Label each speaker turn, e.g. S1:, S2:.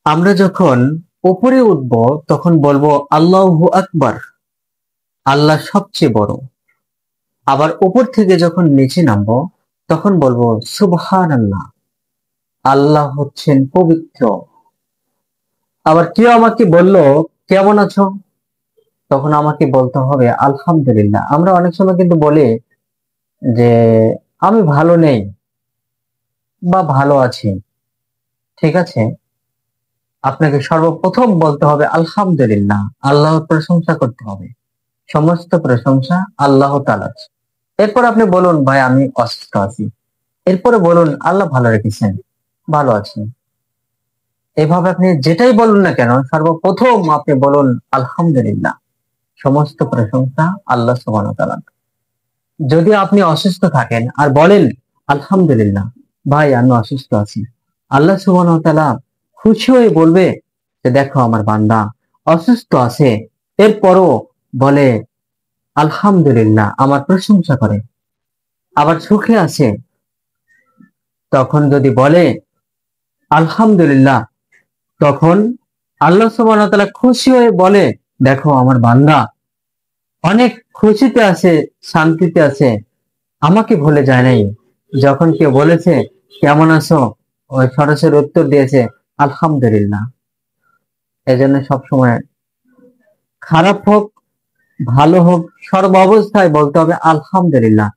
S1: আমরা যখন উপরে উঠব তখন বলবো আল্লাহু আকবার, আল্লাহ সবচেয়ে বড়। আবার উপর থেকে যখন নিচে নামবো তখন বলবো সুবহানাল্লাহ, আল্লাহ হচ্ছেন পবিত্র। আবার কেউ আমাকে বললো কেমন আছো, তখন আমাকে বলতে হবে আলহামদুলিল্লাহ। আমরা অনেক সময় কিন্তু বলি যে আমি ভালো নেই বা ভালো আছি। ঠিক আছে, আপনাকে সর্বপ্রথম বলতে হবে আলহামদুলিল্লাহ, আল্লাহর প্রশংসা করতে হবে। সমস্ত প্রশংসা আল্লাহ তাআলার। এরপর আপনি বলুন ভাই আমি অসুস্থ আছি, এরপরে বলুন আল্লাহ ভালো রেখেছেন, ভালো আছি। এভাবে আপনি যেটাই বলুন না কেন সর্বপ্রথম আপনি বলুন আলহামদুলিল্লাহ, সমস্ত প্রশংসা আল্লাহ সুবহানাহু ওয়া তাআলা। যদি আপনি অসুস্থ থাকেন আর বলেন আলহামদুলিল্লাহ ভাই আমি অসুস্থ আছি, আল্লাহ সুবহানাহু ওয়া তাআলা খুশি হয়ে বলবে যে দেখো আমার বান্দা অসুস্থ আছে, এরপরও বলে আলহামদুলিল্লাহ, আমার প্রশংসা করে। আবার সুখে আছে, তখন যদি বলে আলহামদুলিল্লাহ, তখন আল্লাহ সুবহানাহু ওয়া তাআলা খুশি হয়ে বলে দেখো আমার বান্দা অনেক খুশিতে আছে, শান্তিতে আছে, আমাকে ভুলে যায় নাই। যখন কেউ বলেছে কেমন আছো, ওই সরাসরি উত্তর দিয়েছে আলহামদুলিল্লাহ। এজন্য সবসময় খারাপ হোক ভালো হোক সর্ব অবস্থায় বলতে হবে আলহামদুলিল্লাহ।